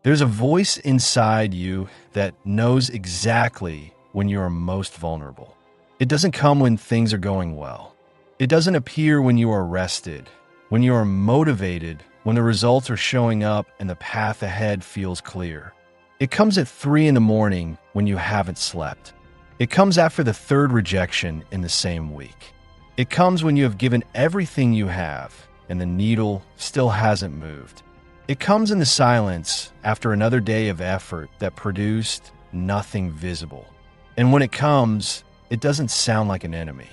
There's a voice inside you that knows exactly when you are most vulnerable. It doesn't come when things are going well. It doesn't appear when you are rested, when you are motivated, when the results are showing up and the path ahead feels clear. It comes at 3 in the morning when you haven't slept. It comes after the third rejection in the same week. It comes when you have given everything you have and the needle still hasn't moved. It comes in the silence after another day of effort that produced nothing visible. And when it comes, it doesn't sound like an enemy.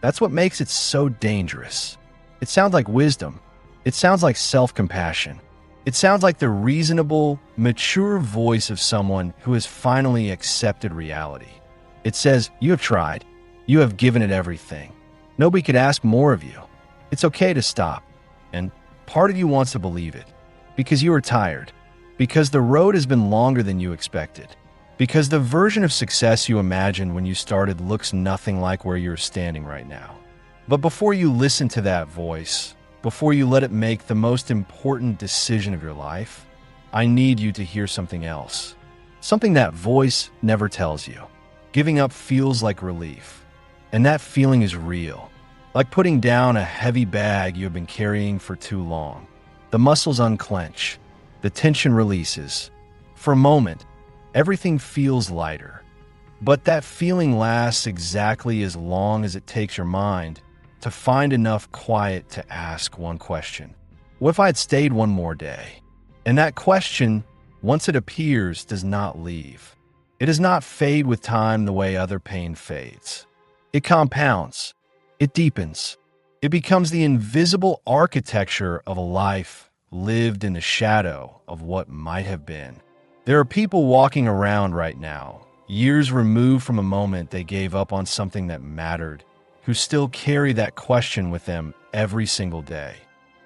That's what makes it so dangerous. It sounds like wisdom. It sounds like self-compassion. It sounds like the reasonable, mature voice of someone who has finally accepted reality. It says, you have tried. You have given it everything. Nobody could ask more of you. It's okay to stop. And part of you wants to believe it. Because you are tired. Because the road has been longer than you expected. Because the version of success you imagined when you started looks nothing like where you're standing right now. But before you listen to that voice, before you let it make the most important decision of your life, I need you to hear something else. Something that voice never tells you. Giving up feels like relief. And that feeling is real. Like putting down a heavy bag you have been carrying for too long. The muscles unclench. The tension releases. For a moment, everything feels lighter. But that feeling lasts exactly as long as it takes your mind to find enough quiet to ask one question. What if I had stayed one more day? And that question, once it appears, does not leave. It does not fade with time the way other pain fades. It compounds. It deepens. It becomes the invisible architecture of a life lived in the shadow of what might have been. There are people walking around right now, years removed from a moment they gave up on something that mattered, who still carry that question with them every single day.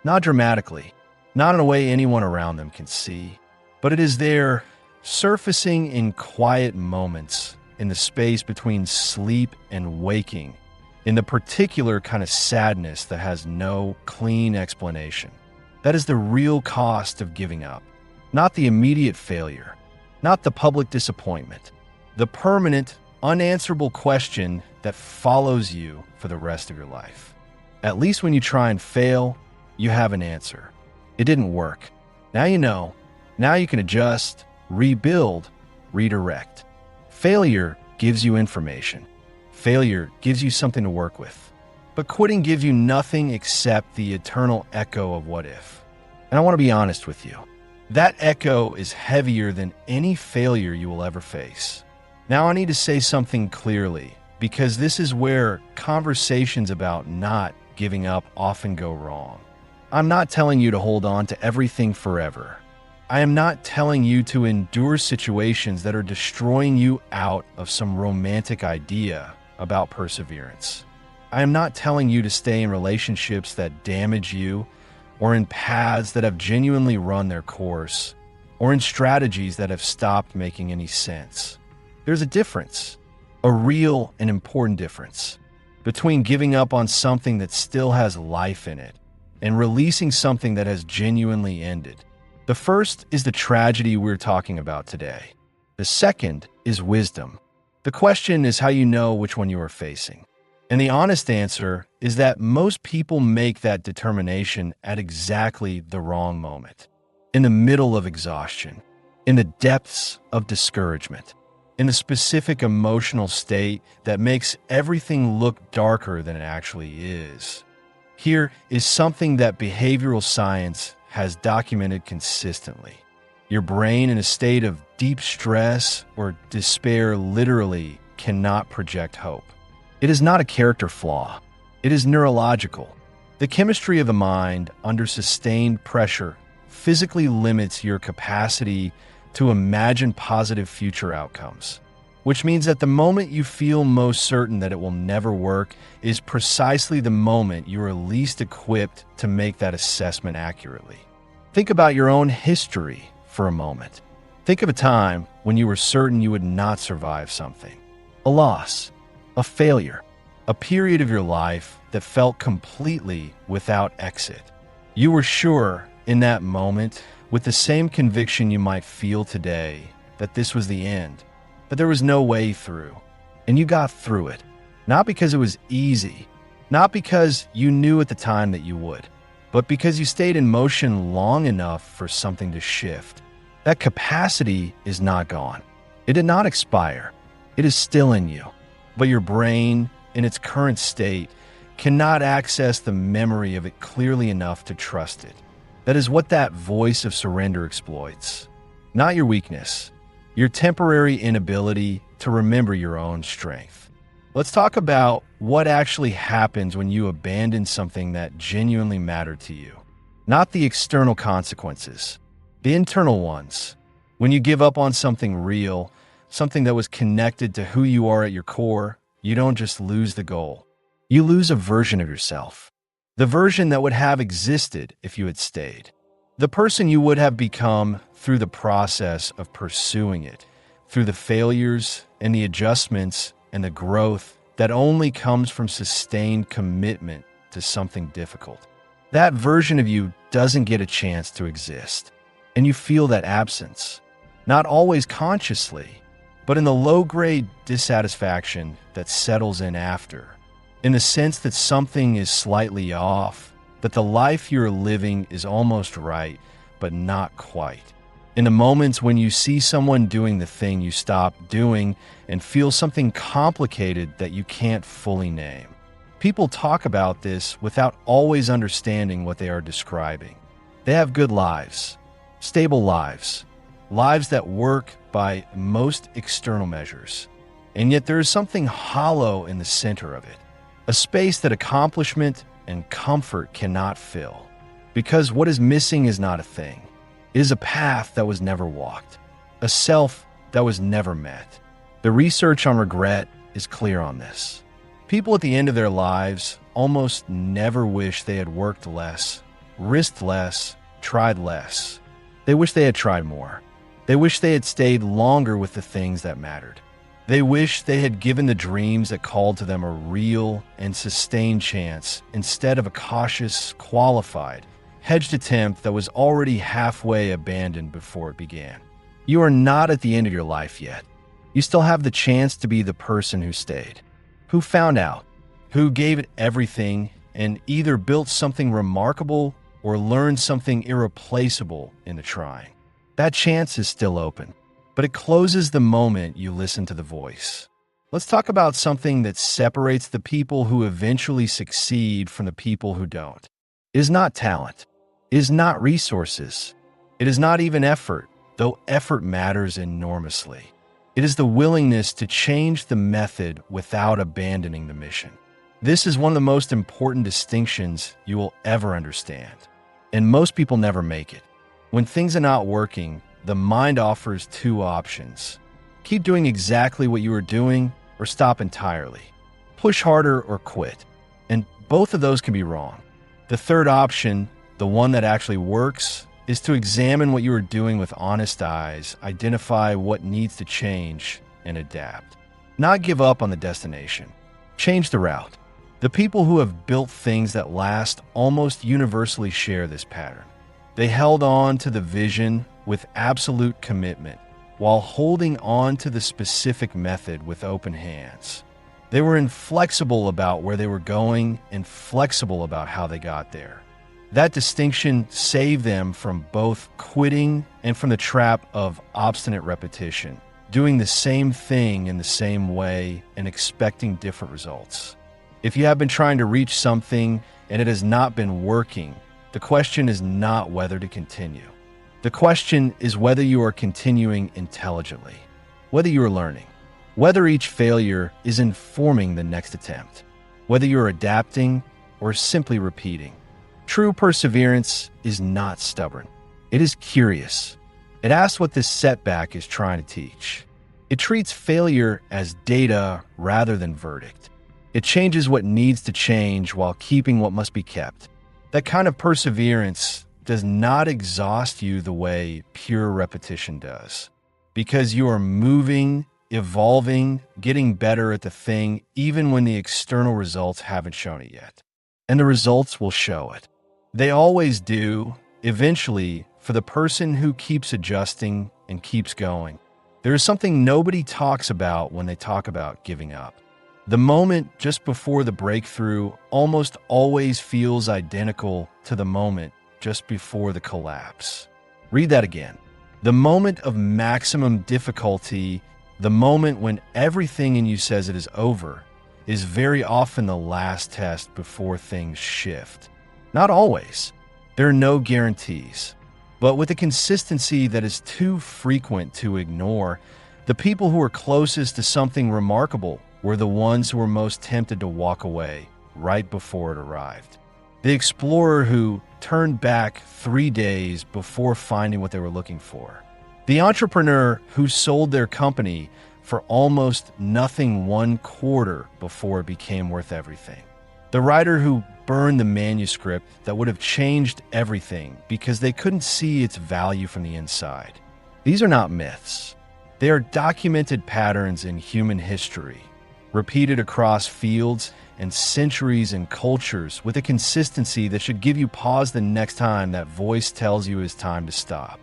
Not dramatically, not in a way anyone around them can see, but it is there, surfacing in quiet moments, in the space between sleep and waking, in the particular kind of sadness that has no clean explanation. That is the real cost of giving up. Not the immediate failure, not the public disappointment, the permanent, unanswerable question that follows you for the rest of your life. At least when you try and fail, you have an answer. It didn't work. Now you know. Now you can adjust, rebuild, redirect. Failure gives you information. Failure gives you something to work with. But quitting gives you nothing except the eternal echo of what if. And I want to be honest with you. That echo is heavier than any failure you will ever face. Now I need to say something clearly, because this is where conversations about not giving up often go wrong. I'm not telling you to hold on to everything forever. I am not telling you to endure situations that are destroying you out of some romantic idea about perseverance. I am not telling you to stay in relationships that damage you, or in paths that have genuinely run their course, or in strategies that have stopped making any sense. There's a difference, a real and important difference, between giving up on something that still has life in it and releasing something that has genuinely ended. The first is the tragedy we're talking about today. The second is wisdom. The question is how you know which one you are facing. And the honest answer is that most people make that determination at exactly the wrong moment. In the middle of exhaustion, in the depths of discouragement, in the specific emotional state that makes everything look darker than it actually is. Here is something that behavioral science has documented consistently. Your brain in a state of deep stress or despair literally cannot project hope. It is not a character flaw. It is neurological. The chemistry of the mind under sustained pressure physically limits your capacity to imagine positive future outcomes, which means that the moment you feel most certain that it will never work is precisely the moment you are least equipped to make that assessment accurately. Think about your own history for a moment. Think of a time when you were certain you would not survive something. A loss, a failure, a period of your life that felt completely without exit. You were sure in that moment with the same conviction you might feel today that this was the end, that there was no way through. And you got through it, not because it was easy, not because you knew at the time that you would, but because you stayed in motion long enough for something to shift. That capacity is not gone. It did not expire. It is still in you. But your brain, in its current state, cannot access the memory of it clearly enough to trust it. That is what that voice of surrender exploits. Not your weakness, your temporary inability to remember your own strength. Let's talk about what actually happens when you abandon something that genuinely mattered to you. Not the external consequences, the internal ones. When you give up on something real, something that was connected to who you are at your core, you don't just lose the goal. You lose a version of yourself. The version that would have existed if you had stayed. The person you would have become through the process of pursuing it, through the failures and the adjustments and the growth that only comes from sustained commitment to something difficult. That version of you doesn't get a chance to exist. And you feel that absence, not always consciously, but in the low-grade dissatisfaction that settles in after, in the sense that something is slightly off, that the life you're living is almost right, but not quite. In the moments when you see someone doing the thing you stopped doing and feel something complicated that you can't fully name. People talk about this without always understanding what they are describing. They have good lives, stable lives, lives that work by most external measures. And yet there is something hollow in the center of it, a space that accomplishment and comfort cannot fill. Because what is missing is not a thing. It is a path that was never walked, a self that was never met. The research on regret is clear on this. People at the end of their lives almost never wish they had worked less, risked less, tried less. They wish they had tried more. They wish they had stayed longer with the things that mattered. They wish they had given the dreams that called to them a real and sustained chance instead of a cautious, qualified, hedged attempt that was already halfway abandoned before it began. You are not at the end of your life yet. You still have the chance to be the person who stayed, who found out, who gave it everything and either built something remarkable or learned something irreplaceable in the trying. That chance is still open, but it closes the moment you listen to the voice. Let's talk about something that separates the people who eventually succeed from the people who don't. It is not talent. It is not resources. It is not even effort, though effort matters enormously. It is the willingness to change the method without abandoning the mission. This is one of the most important distinctions you will ever understand. And most people never make it. When things are not working, the mind offers two options. Keep doing exactly what you are doing or stop entirely. Push harder or quit. And both of those can be wrong. The third option, the one that actually works, is to examine what you are doing with honest eyes, identify what needs to change, and adapt. Not give up on the destination. Change the route. The people who have built things that last almost universally share this pattern. They held on to the vision with absolute commitment, while holding on to the specific method with open hands. They were inflexible about where they were going and flexible about how they got there. That distinction saved them from both quitting and from the trap of obstinate repetition, doing the same thing in the same way and expecting different results. If you have been trying to reach something and it has not been working, the question is not whether to continue. The question is whether you are continuing intelligently, whether you are learning, whether each failure is informing the next attempt, whether you are adapting or simply repeating. True perseverance is not stubborn. It is curious. It asks what this setback is trying to teach. It treats failure as data rather than verdict. It changes what needs to change while keeping what must be kept. That kind of perseverance does not exhaust you the way pure repetition does, because you are moving, evolving, getting better at the thing even when the external results haven't shown it yet. And the results will show it. They always do, eventually, for the person who keeps adjusting and keeps going, there is something nobody talks about when they talk about giving up. The moment just before the breakthrough almost always feels identical to the moment just before the collapse. Read that again. The moment of maximum difficulty, the moment when everything in you says it is over, is very often the last test before things shift. Not always. There are no guarantees. But with a consistency that is too frequent to ignore, the people who are closest to something remarkable were the ones who were most tempted to walk away right before it arrived. The explorer who turned back 3 days before finding what they were looking for. The entrepreneur who sold their company for almost nothing 1/4 before it became worth everything. The writer who burned the manuscript that would have changed everything because they couldn't see its value from the inside. These are not myths. They are documented patterns in human history, repeated across fields and centuries and cultures with a consistency that should give you pause the next time that voice tells you it's time to stop.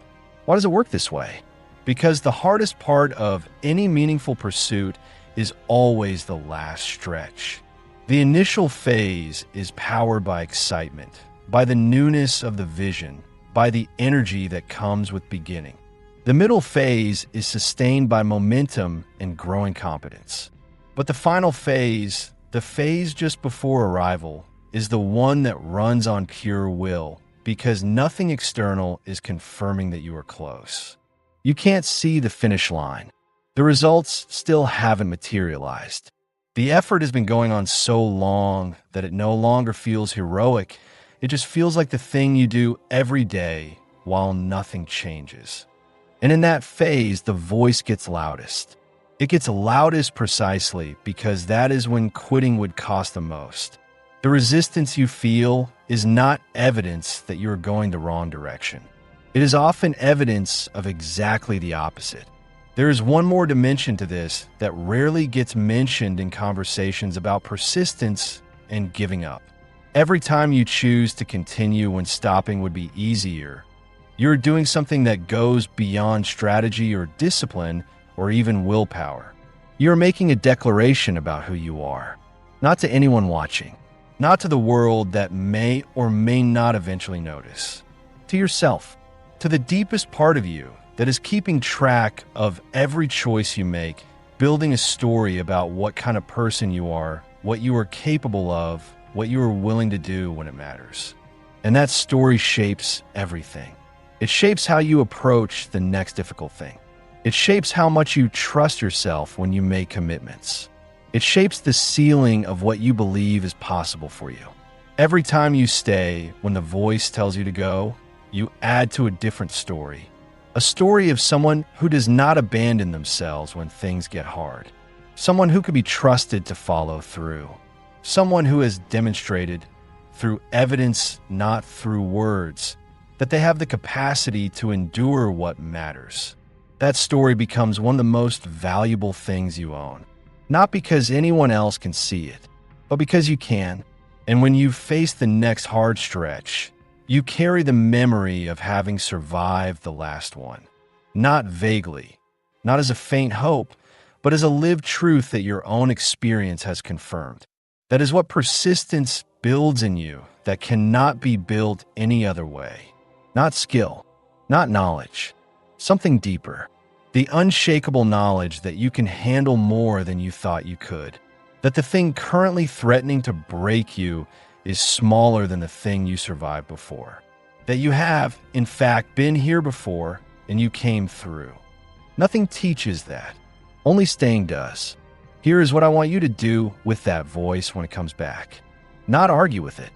Why does it work this way? Because the hardest part of any meaningful pursuit is always the last stretch. The initial phase is powered by excitement, by the newness of the vision, by the energy that comes with beginning. The middle phase is sustained by momentum and growing competence. But the final phase, the phase just before arrival, is the one that runs on pure will, because nothing external is confirming that you are close. You can't see the finish line. The results still haven't materialized. The effort has been going on so long that it no longer feels heroic. It just feels like the thing you do every day while nothing changes. And in that phase, the voice gets loudest. It gets loudest precisely because that is when quitting would cost the most. The resistance you feel is not evidence that you are going the wrong direction. It is often evidence of exactly the opposite. There is one more dimension to this that rarely gets mentioned in conversations about persistence and giving up. Every time you choose to continue when stopping would be easier, you're doing something that goes beyond strategy or discipline or even willpower. You're making a declaration about who you are, not to anyone watching, not to the world that may or may not eventually notice, to yourself, to the deepest part of you that is keeping track of every choice you make, building a story about what kind of person you are, what you are capable of, what you are willing to do when it matters. And that story shapes everything. It shapes how you approach the next difficult thing. It shapes how much you trust yourself when you make commitments. It shapes the ceiling of what you believe is possible for you. Every time you stay when the voice tells you to go, you add to a different story. A story of someone who does not abandon themselves when things get hard. Someone who can be trusted to follow through. Someone who has demonstrated, through evidence, not through words, that they have the capacity to endure what matters. That story becomes one of the most valuable things you own. Not because anyone else can see it, but because you can. And when you face the next hard stretch, you carry the memory of having survived the last one. Not vaguely, not as a faint hope, but as a lived truth that your own experience has confirmed. That is what persistence builds in you that cannot be built any other way. Not skill, not knowledge, something deeper. The unshakable knowledge that you can handle more than you thought you could. That the thing currently threatening to break you is smaller than the thing you survived before. That you have, in fact, been here before and you came through. Nothing teaches that. Only staying does. Here is what I want you to do with that voice when it comes back. Not argue with it.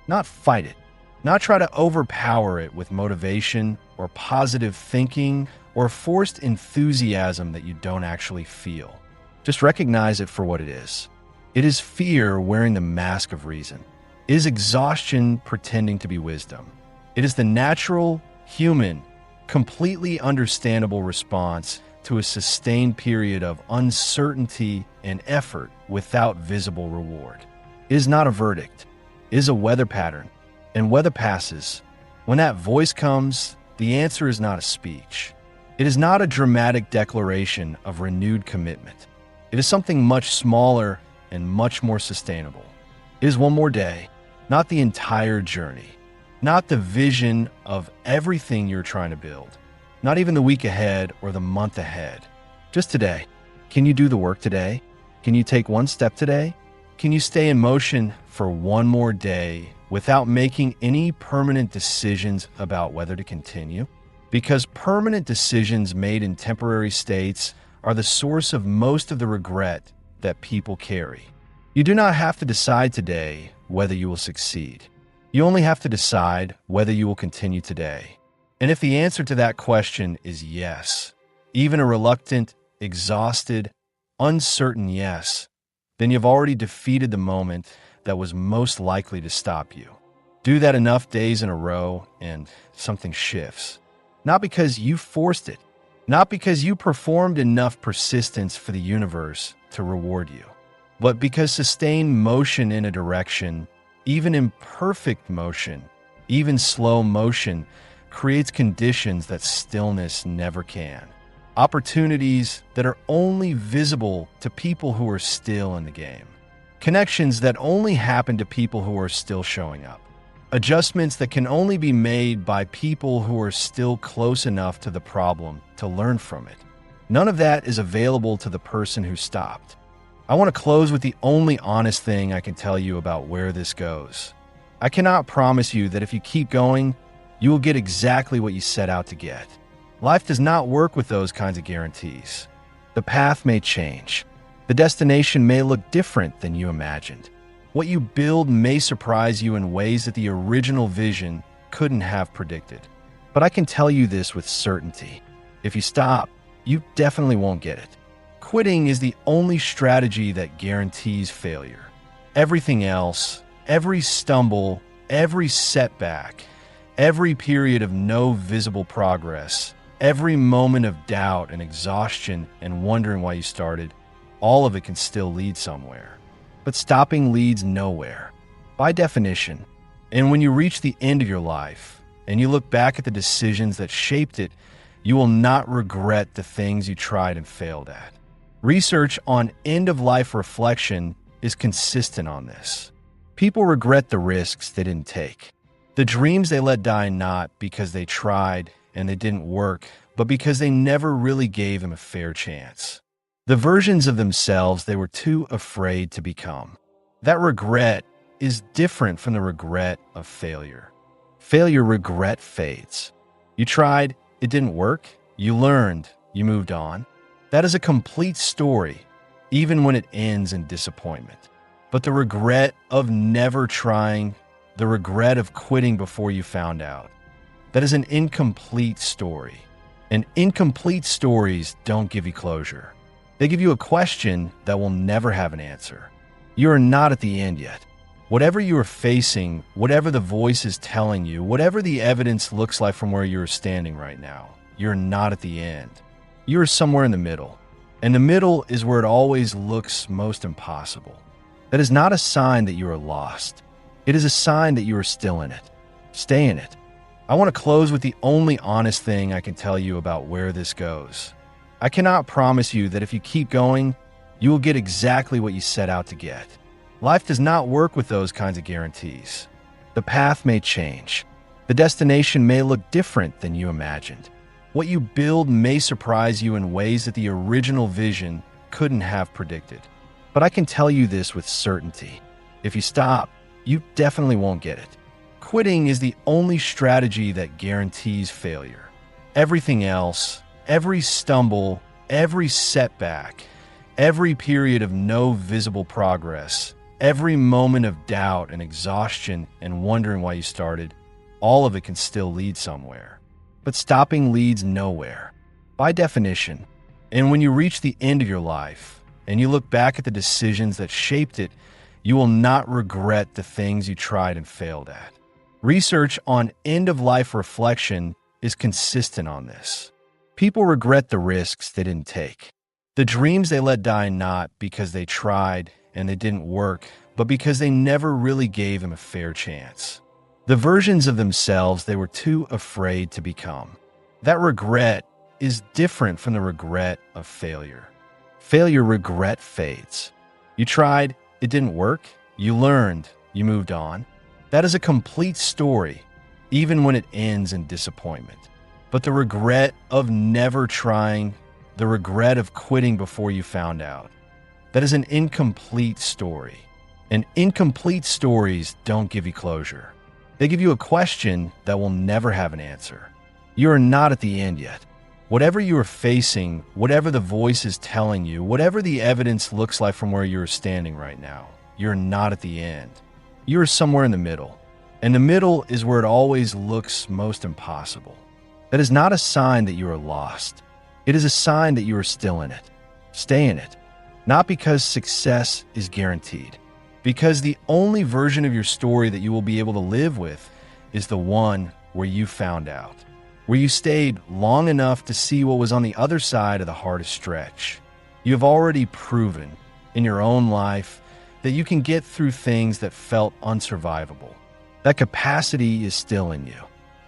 Not fight it. Not try to overpower it with motivation or positive thinking or forced enthusiasm that you don't actually feel. Just recognize it for what it is. It is fear wearing the mask of reason. It is exhaustion pretending to be wisdom. It is the natural, human, completely understandable response to a sustained period of uncertainty and effort without visible reward. It is not a verdict. It is a weather pattern. And weather passes. When that voice comes, the answer is not a speech. It is not a dramatic declaration of renewed commitment. It is something much smaller and much more sustainable. It is one more day, not the entire journey, not the vision of everything you're trying to build, not even the week ahead or the month ahead. Just today. Can you do the work today? Can you take one step today? Can you stay in motion for one more day without making any permanent decisions about whether to continue? Because permanent decisions made in temporary states are the source of most of the regret that people carry. You do not have to decide today whether you will succeed. You only have to decide whether you will continue today. And if the answer to that question is yes, even a reluctant, exhausted, uncertain yes, then you've already defeated the moment that was most likely to stop you. Do that enough days in a row and something shifts. Not because you forced it, not because you performed enough persistence for the universe to reward you, but because sustained motion in a direction, even imperfect motion, even slow motion, creates conditions that stillness never can. Opportunities that are only visible to people who are still in the game. Connections that only happen to people who are still showing up. Adjustments that can only be made by people who are still close enough to the problem to learn from it. None of that is available to the person who stopped. I want to close with the only honest thing I can tell you about where this goes. I cannot promise you that if you keep going, you will get exactly what you set out to get. Life does not work with those kinds of guarantees. The path may change. The destination may look different than you imagined. What you build may surprise you in ways that the original vision couldn't have predicted. But I can tell you this with certainty. If you stop, you definitely won't get it. Quitting is the only strategy that guarantees failure. Everything else, every stumble, every setback, every period of no visible progress, every moment of doubt and exhaustion and wondering why you started, all of it can still lead somewhere. But stopping leads nowhere, by definition. And when you reach the end of your life and you look back at the decisions that shaped it, you will not regret the things you tried and failed at. Research on end-of-life reflection is consistent on this. People regret the risks they didn't take, the dreams they let die not because they tried and they didn't work, but because they never really gave them a fair chance. The versions of themselves they were too afraid to become. That regret is different from the regret of failure. Failure regret fades. You tried, it didn't work, you learned, you moved on. That is a complete story, even when it ends in disappointment. But the regret of never trying, the regret of quitting before you found out, that is an incomplete story. And incomplete stories don't give you closure. They give you a question that will never have an answer. You are not at the end yet. Whatever you are facing, whatever the voice is telling you, whatever the evidence looks like from where you are standing right now, you're not at the end. You are somewhere in the middle. And the middle is where it always looks most impossible. That is not a sign that you are lost. It is a sign that you are still in it. Stay in it. I want to close with the only honest thing I can tell you about where this goes. I cannot promise you that if you keep going, you will get exactly what you set out to get. Life does not work with those kinds of guarantees. The path may change. The destination may look different than you imagined. What you build may surprise you in ways that the original vision couldn't have predicted. But I can tell you this with certainty. If you stop, you definitely won't get it. Quitting is the only strategy that guarantees failure. Everything else, every stumble, every setback, every period of no visible progress, every moment of doubt and exhaustion and wondering why you started, all of it can still lead somewhere. But stopping leads nowhere, by definition. And when you reach the end of your life and you look back at the decisions that shaped it, you will not regret the things you tried and failed at. Research on end-of-life reflection is consistent on this. People regret the risks they didn't take, the dreams they let die not because they tried and they didn't work, but because they never really gave them a fair chance. the versions of themselves they were too afraid to become. That regret is different from the regret of failure. Failure regret fades. You tried, it didn't work, you learned, you moved on. That is a complete story, even when it ends in disappointment. But the regret of never trying, the regret of quitting before you found out, that is an incomplete story. And incomplete stories don't give you closure. They give you a question that will never have an answer. You are not at the end yet. Whatever you are facing, whatever the voice is telling you, whatever the evidence looks like from where you are standing right now, you're not at the end. You are somewhere in the middle. And the middle is where it always looks most impossible. That is not a sign that you are lost. It is a sign that you are still in it. Stay in it. Not because success is guaranteed. Because the only version of your story that you will be able to live with is the one where you found out. Where you stayed long enough to see what was on the other side of the hardest stretch. You have already proven in your own life that you can get through things that felt unsurvivable. That capacity is still in you.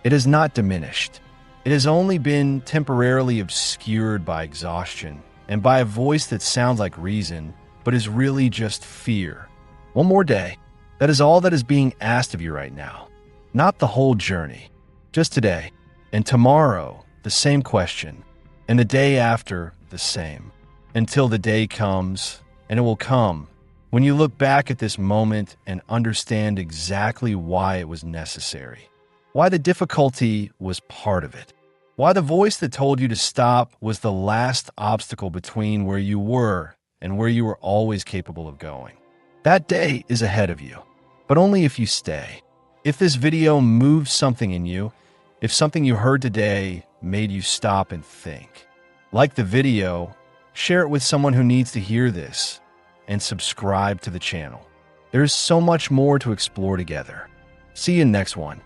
It has not diminished. It has only been temporarily obscured by exhaustion and by a voice that sounds like reason, but is really just fear. One more day. That is all that is being asked of you right now. Not the whole journey. Just today. And tomorrow, the same question. And the day after, the same. Until the day comes, and it will come, when you look back at this moment and understand exactly why it was necessary. Why the difficulty was part of it. Why the voice that told you to stop was the last obstacle between where you were and where you were always capable of going. That day is ahead of you, but only if you stay. If this video moves something in you, if something you heard today made you stop and think, like the video, share it with someone who needs to hear this, and subscribe to the channel. There is so much more to explore together. See you in the next one.